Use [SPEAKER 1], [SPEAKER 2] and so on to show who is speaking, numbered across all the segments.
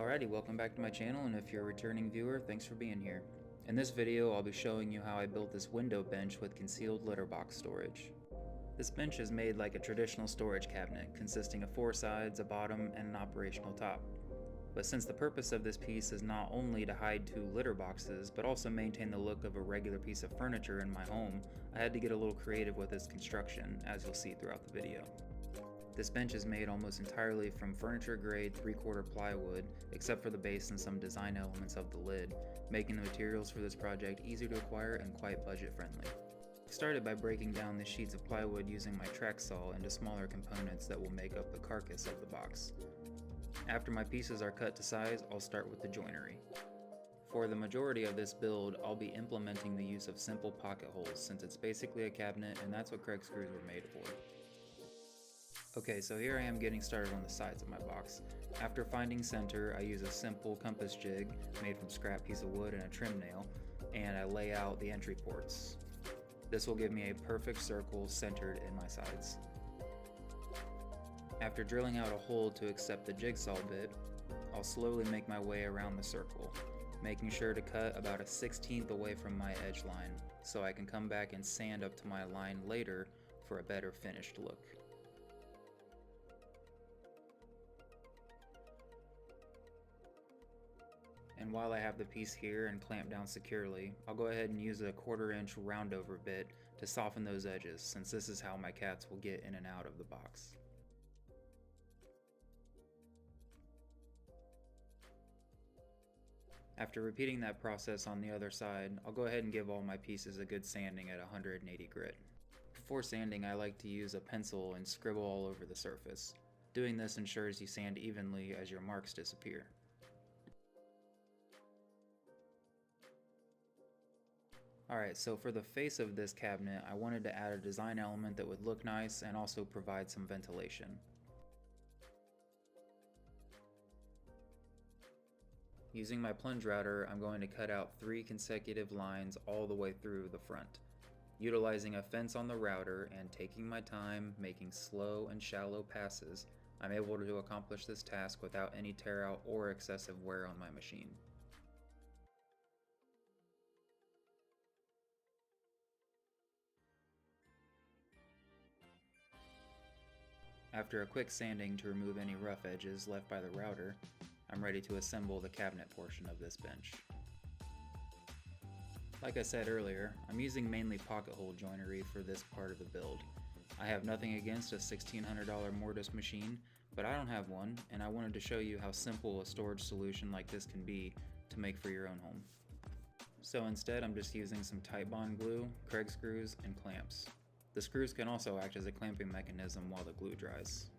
[SPEAKER 1] Alrighty, welcome back to my channel, and if you're a returning viewer, thanks for being here. In this video, I'll be showing you how I built this window bench with concealed litter box storage. This bench is made like a traditional storage cabinet, consisting of 4 sides, a bottom, and an operational top. But since the purpose of this piece is not only to hide 2 litter boxes, but also maintain the look of a regular piece of furniture in my home, I had to get a little creative with its construction, as you'll see throughout the video. This bench is made almost entirely from furniture-grade 3/4 plywood, except for the base and some design elements of the lid, making the materials for this project easy to acquire and quite budget-friendly. I started by breaking down the sheets of plywood using my track saw into smaller components that will make up the carcass of the box. After my pieces are cut to size, I'll start with the joinery. For the majority of this build, I'll be implementing the use of simple pocket holes since it's basically a cabinet and that's what Craig screws were made for. Okay, so here I am getting started on the sides of my box. After finding center, I use a simple compass jig made from scrap piece of wood and a trim nail, and I lay out the entry ports. This will give me a perfect circle centered in my sides. After drilling out a hole to accept the jigsaw bit, I'll slowly make my way around the circle, making sure to cut about a 1/16 away from my edge line, so I can come back and sand up to my line later for a better finished look. And while I have the piece here and clamped down securely, I'll go ahead and use a 1/4 inch roundover bit to soften those edges, since this is how my cats will get in and out of the box. After repeating that process on the other side, I'll go ahead and give all my pieces a good sanding at 180 grit. Before sanding, I like to use a pencil and scribble all over the surface. Doing this ensures you sand evenly as your marks disappear. Alright, so for the face of this cabinet, I wanted to add a design element that would look nice and also provide some ventilation. Using my plunge router, I'm going to cut out 3 consecutive lines all the way through the front. Utilizing a fence on the router and taking my time, making slow and shallow passes, I'm able to accomplish this task without any tear out or excessive wear on my machine. After a quick sanding to remove any rough edges left by the router, I'm ready to assemble the cabinet portion of this bench. Like I said earlier, I'm using mainly pocket hole joinery for this part of the build. I have nothing against a $1,600 mortise machine, but I don't have one, and I wanted to show you how simple a storage solution like this can be to make for your own home. So instead, I'm just using some Titebond glue, Craig screws, and clamps. The screws can also act as a clamping mechanism while the glue dries.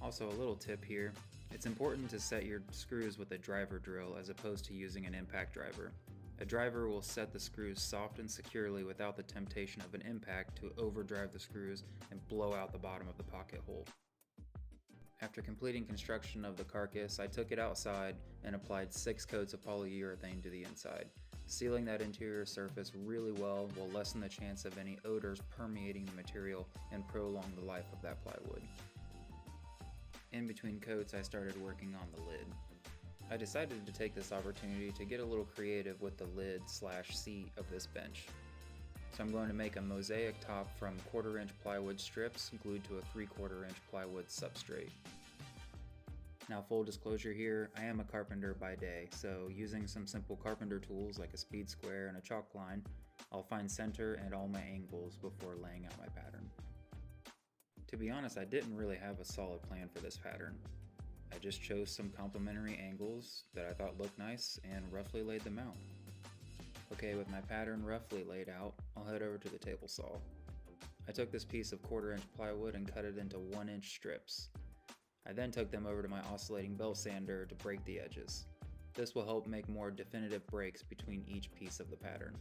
[SPEAKER 1] Also, a little tip here, it's important to set your screws with a driver drill as opposed to using an impact driver. A driver will set the screws soft and securely without the temptation of an impact to overdrive the screws and blow out the bottom of the pocket hole. After completing construction of the carcass, I took it outside and applied 6 coats of polyurethane to the inside. Sealing that interior surface really well will lessen the chance of any odors permeating the material and prolong the life of that plywood. In between coats, I started working on the lid. I decided to take this opportunity to get a little creative with the lid/seat of this bench. So I'm going to make a mosaic top from 1/4 inch plywood strips glued to a 3/4 inch plywood substrate. Now, full disclosure here, I am a carpenter by day, so using some simple carpenter tools like a speed square and a chalk line, I'll find center and all my angles before laying out my pattern. To be honest, I didn't really have a solid plan for this pattern. I just chose some complementary angles that I thought looked nice and roughly laid them out. Okay, with my pattern roughly laid out, I'll head over to the table saw. I took this piece of 1/4 inch plywood and cut it into 1 inch strips. I then took them over to my oscillating bell sander to break the edges. This will help make more definitive breaks between each piece of the pattern.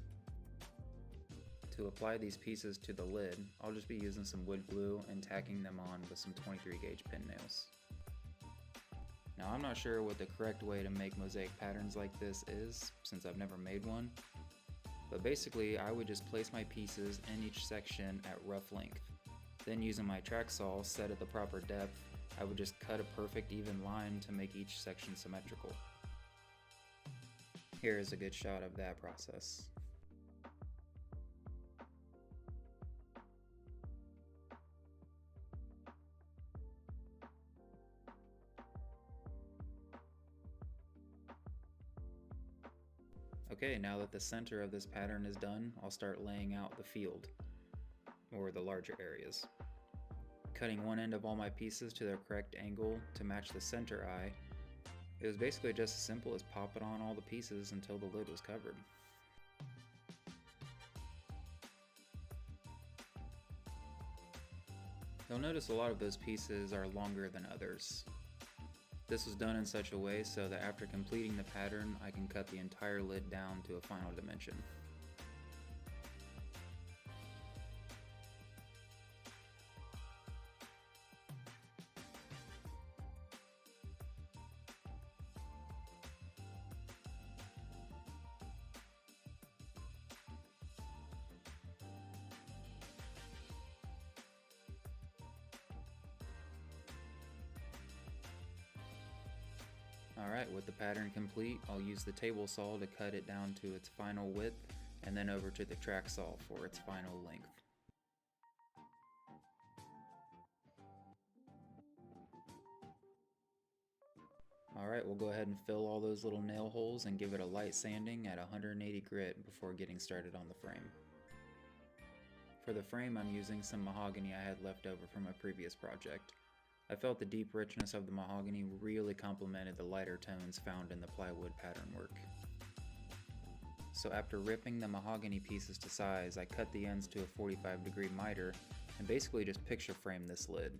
[SPEAKER 1] To apply these pieces to the lid, I'll just be using some wood glue and tacking them on with some 23 gauge pin nails. Now, I'm not sure what the correct way to make mosaic patterns like this is, since I've never made one, but basically I would just place my pieces in each section at rough length. Then using my track saw set at the proper depth, I would just cut a perfect even line to make each section symmetrical. Here is a good shot of that process. Okay, now that the center of this pattern is done, I'll start laying out the field, or the larger areas. Cutting one end of all my pieces to their correct angle to match the center eye, it was basically just as simple as popping on all the pieces until the lid was covered. You'll notice a lot of those pieces are longer than others. This was done in such a way so that after completing the pattern, I can cut the entire lid down to a final dimension. Alright, with the pattern complete, I'll use the table saw to cut it down to its final width, and then over to the track saw for its final length. Alright, we'll go ahead and fill all those little nail holes and give it a light sanding at 180 grit before getting started on the frame. For the frame, I'm using some mahogany I had left over from a previous project. I felt the deep richness of the mahogany really complemented the lighter tones found in the plywood pattern work. So after ripping the mahogany pieces to size, I cut the ends to a 45-degree miter and basically just picture framed this lid.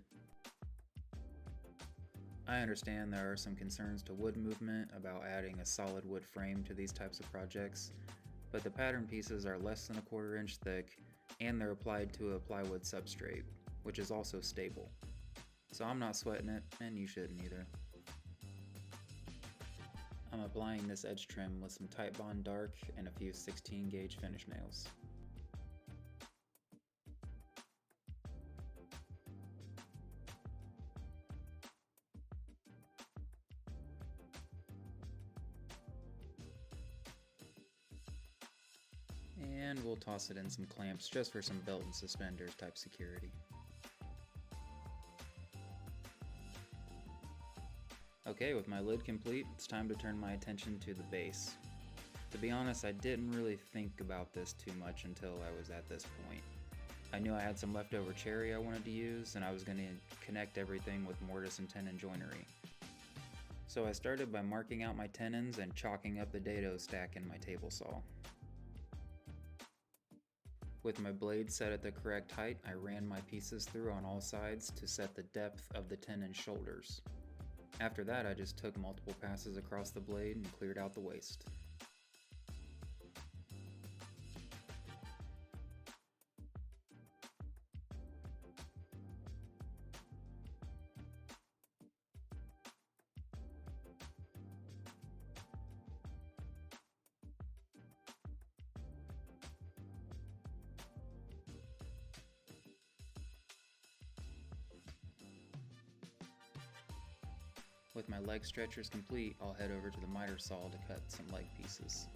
[SPEAKER 1] I understand there are some concerns to wood movement about adding a solid wood frame to these types of projects, but the pattern pieces are less than a 1/4 inch thick and they're applied to a plywood substrate, which is also stable. So I'm not sweating it, and you shouldn't either. I'm applying this edge trim with some Titebond Dark and a few 16 gauge finish nails. And we'll toss it in some clamps just for some belt and suspenders type security. Okay, with my lid complete, it's time to turn my attention to the base. To be honest, I didn't really think about this too much until I was at this point. I knew I had some leftover cherry I wanted to use, and I was going to connect everything with mortise and tenon joinery. So I started by marking out my tenons and chalking up the dado stack in my table saw. With my blade set at the correct height, I ran my pieces through on all sides to set the depth of the tenon shoulders. After that, I just took multiple passes across the blade and cleared out the waste. With my leg stretchers complete, I'll head over to the miter saw to cut some leg pieces.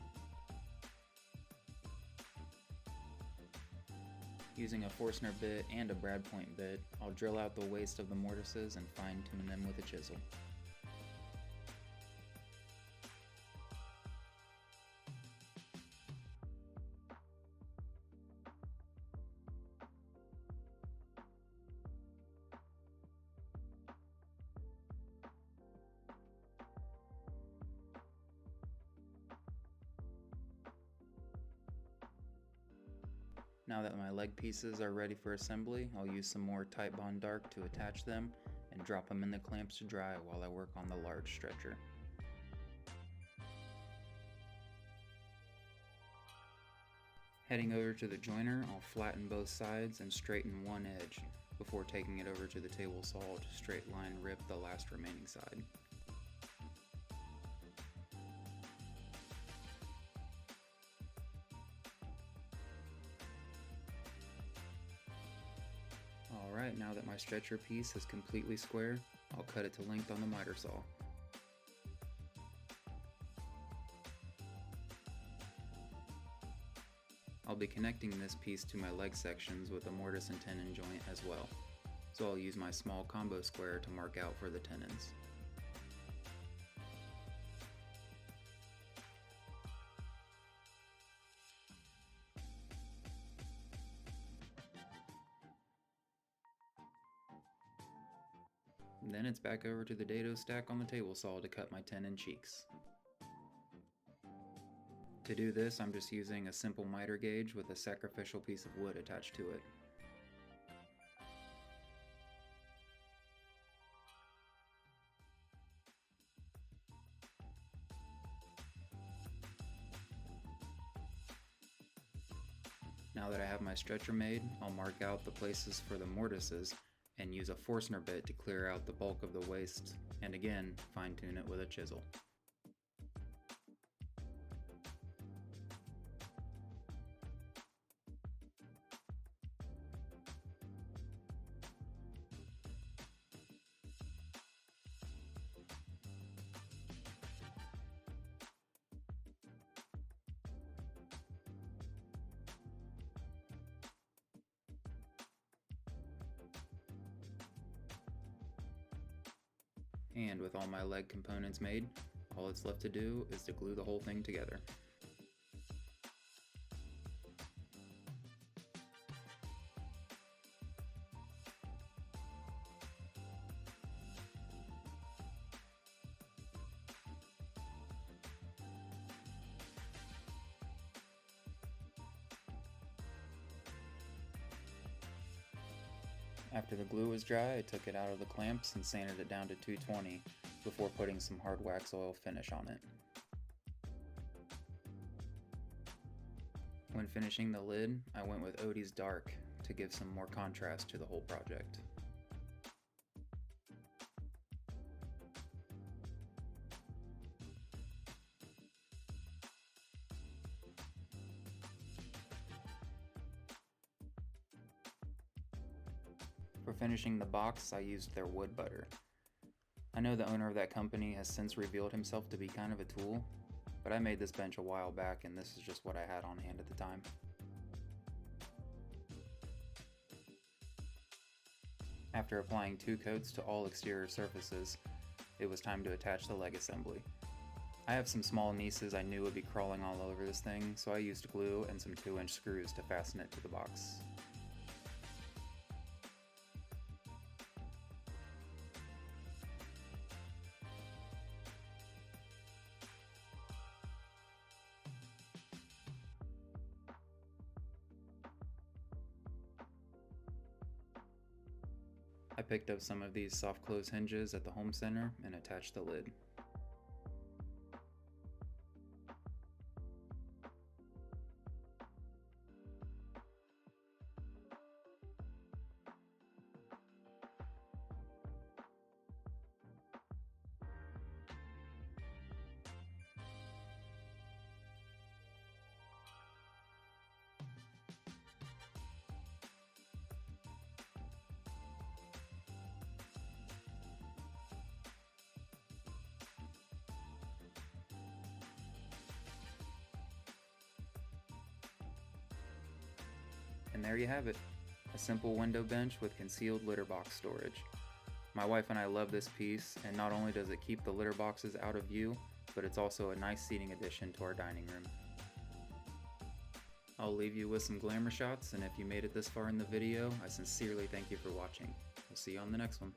[SPEAKER 1] Using a Forstner bit and a brad point bit, I'll drill out the waist of the mortises and fine tune them with a chisel. Now that my leg pieces are ready for assembly, I'll use some more Titebond Dark to attach them and drop them in the clamps to dry while I work on the large stretcher. Heading over to the joiner, I'll flatten both sides and straighten one edge before taking it over to the table saw to straight line rip the last remaining side. Alright, now that my stretcher piece is completely square, I'll cut it to length on the miter saw. I'll be connecting this piece to my leg sections with a mortise and tenon joint as well, so I'll use my small combo square to mark out for the tenons. Then it's back over to the dado stack on the table saw to cut my tenon cheeks. To do this, I'm just using a simple miter gauge with a sacrificial piece of wood attached to it. Now that I have my stretcher made, I'll mark out the places for the mortises and use a Forstner bit to clear out the bulk of the waste, and again, fine tune it with a chisel. And with all my leg components made, all it's left to do is to glue the whole thing together. After the glue was dry, I took it out of the clamps and sanded it down to 220 before putting some hard wax oil finish on it. When finishing the lid, I went with Odie's Dark to give some more contrast to the whole project. For finishing the box, I used their wood butter. I know the owner of that company has since revealed himself to be kind of a tool, but I made this bench a while back and this is just what I had on hand at the time. After applying 2 coats to all exterior surfaces, it was time to attach the leg assembly. I have some small nieces I knew would be crawling all over this thing, so I used glue and some 2-inch screws to fasten it to the box. I picked up some of these soft close hinges at the home center and attached the lid. And there you have it, a simple window bench with concealed litter box storage. My wife and I love this piece, and not only does it keep the litter boxes out of view, but it's also a nice seating addition to our dining room. I'll leave you with some glamour shots, and if you made it this far in the video, I sincerely thank you for watching. We'll see you on the next one.